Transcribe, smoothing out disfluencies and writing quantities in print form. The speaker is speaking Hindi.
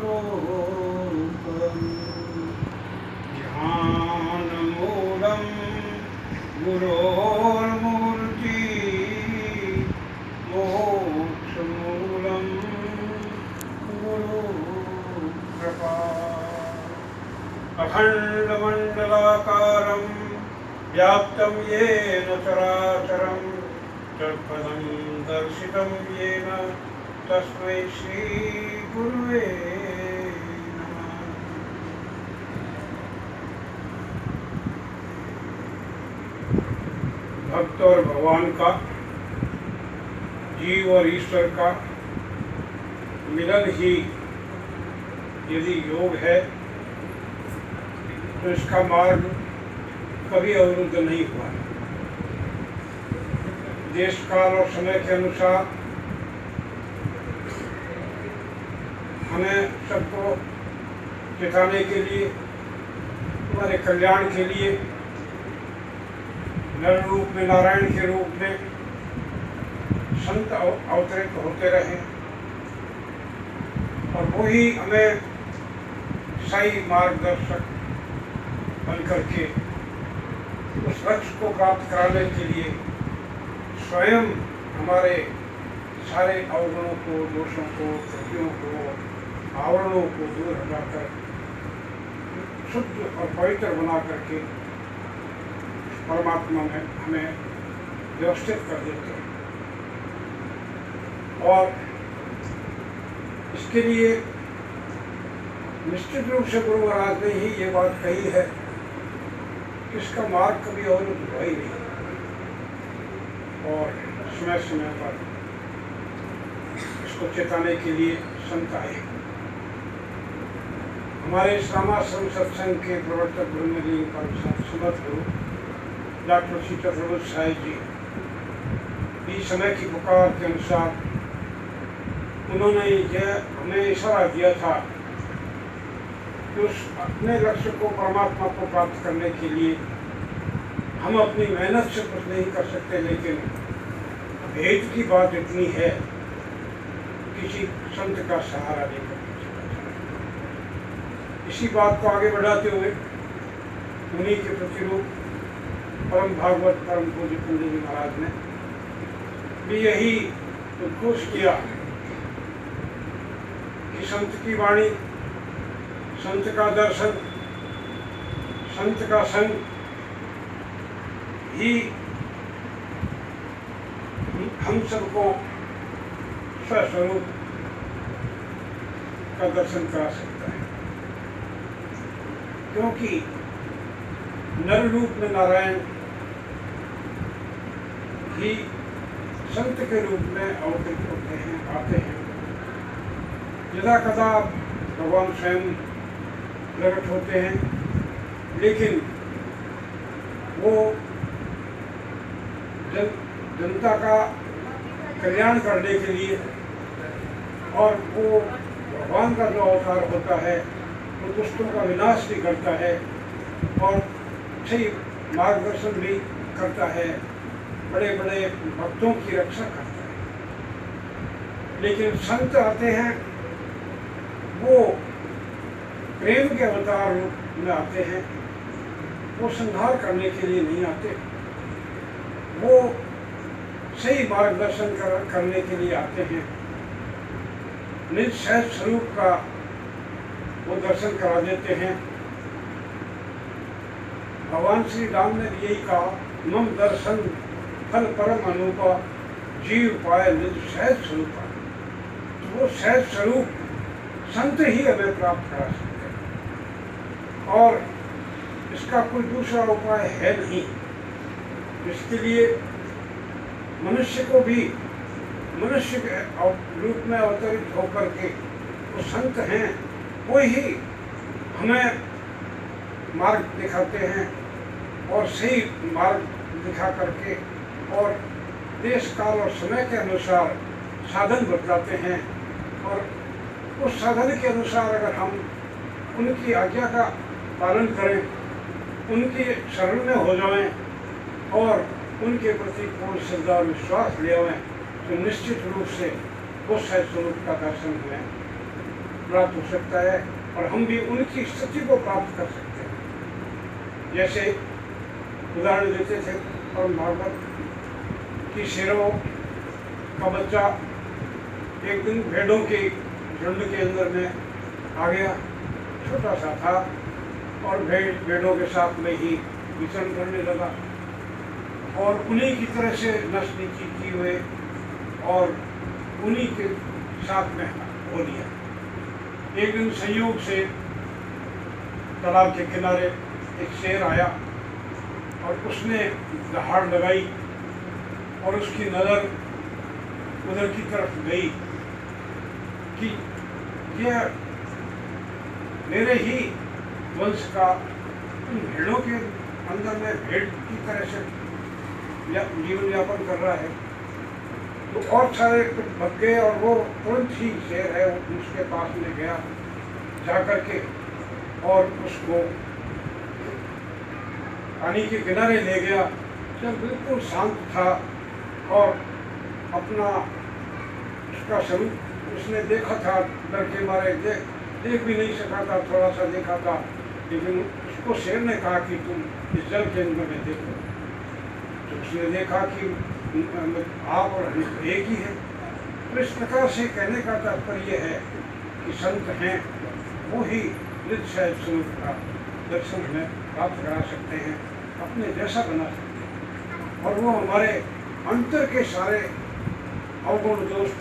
गुरोरूपम् ध्यानमूलं गुरोर्मूर्ति मोक्षमूलं गुरुकृपा अखण्डमण्डलाकारं व्याप्तं येन चराचरं तत्पदं दर्शितं येन तस्मै श्रीगुरुवे नमः। भक्त और भगवान का, जीव और ईश्वर का मिलन ही यदि योग है तो इसका मार्ग कभी अवरुद्ध नहीं हुआ। देश काल और समय के अनुसार हमें सबको सिखाने के लिए, हमारे कल्याण के लिए नर रूप में, नारायण के रूप में संत अवतरित होते रहे और वही हमें सही मार्गदर्शक बन करके उस लक्ष्य को प्राप्त कराने के लिए स्वयं हमारे सारे अवगुणों को, दोषों को, त्रुटियों को, आवरणों को दूर हटाकर शुद्ध और पवित्र बना करके परमात्मा में हमें व्यवस्थित कर देते हैं। और इसके लिए निश्चित रूप से गुरु महाराज ने ही ये बात कही है कि इसका मार्ग कभी अवरुद्ध हुआ ही नहीं और समय समय पर इसको चेताने के लिए संत आए। हमारे श्यामाश्रम सत्संग के प्रवर्तक ब्रह्मजी समर्थ गुरु डॉक्टर श्री चतुर्भुज साहिब जी भी समय की पुकार के अनुसार उन्होंने यह हमें इशारा दिया था कि उस अपने लक्ष्य को, परमात्मा को प्राप्त करने के लिए हम अपनी मेहनत से कुछ नहीं कर सकते, लेकिन भेद की बात इतनी है किसी संत का सहारा लेकर। इसी बात को आगे बढ़ाते हुए उन्हीं के प्रतिरूप परम भागवत परम पूज्य पंडित जी महाराज ने भी यही उद्घोष किया कि संत की वाणी, संत का दर्शन, संत का संग ही हम सबको स्वस्वरूप का दर्शन करा सकता है, क्योंकि नर रूप में नारायण ही संत के रूप में अवतरित होते हैं, आते हैं। यदा कदा भगवान स्वयं प्रकट होते हैं, लेकिन वो जनता का कल्याण करने के लिए, और वो भगवान का जो अवतार होता है वो दुष्टों का विनाश भी करता है और सही मार्गदर्शन भी करता है, बड़े बड़े भक्तों की रक्षा करता है। लेकिन संत आते हैं, वो प्रेम के अवतार रूप में आते हैं, वो संहार करने के लिए नहीं आते, वो सही मार्गदर्शन करने के लिए आते हैं। निज सहज स्वरूप का वो दर्शन करा देते हैं। भगवान श्री राम ने यही कहा, मम दर्शन फल परम अनूपा, जीव पाए निज सहज स्वरूपा। तो वो सहज स्वरूप संत ही हमें प्राप्त करा सकते हैं और इसका कोई दूसरा उपाय है नहीं। इसके लिए मनुष्य को भी मनुष्य के रूप में अवतरित होकर के वो संत हैं, वो ही हमें मार्ग दिखाते हैं और सही मार्ग दिखा करके और देश काल और समय के अनुसार साधन बतलाते हैं। और उस साधन के अनुसार अगर हम उनकी आज्ञा का पालन करें, उनकी शरण में हो जाएं और उनके प्रति पूर्ण श्रद्धा और विश्वास ले आएं, तो निश्चित रूप से उस सहज स्वरूप का दर्शन हमें प्राप्त हो सकता है और हम भी उनकी स्थिति को प्राप्त कर सकते हैं। जैसे उदाहरण देते थे परम भागवत कि शेरों का बच्चा एक दिन भेड़ों के झुंड के अंदर में आ गया, छोटा सा था और भेड़ों के साथ में ही विचरण करने लगा और उन्हीं की तरह से नस्ल नीति की हुए और उन्हीं के साथ में हो लिया। एक दिन संयोग से तालाब के किनारे एक शेर आया और उसने दहाड़ लगाई और उसकी नज़र उधर की तरफ गई कि यह मेरे ही वंश का उन भेड़ों के अंदर में भेड़ की तरह से जीवन यापन कर रहा है। तो और सारे भग गए और वो तुरंत ही शेर है उसके पास में गया, जा कर के और उसको पानी के किनारे ले गया। जब बिल्कुल शांत था और अपना उसका स्वरूप उसने देखा था, डर के मारे देख भी नहीं सका था, थोड़ा सा देखा था, लेकिन उसको शेर ने कहा कि तुम इस जल के अंदर में देखो। तो उसने देखा कि आप और हम एक ही है। तो इस प्रकार से कहने का तात्पर्य है कि संत हैं वो ही नित्य स्वरूप का दर्शन हमें प्राप्त करा सकते हैं, अपने जैसा बना सकते हैं और वो हमारे अंतर के सारे अवगुण दोष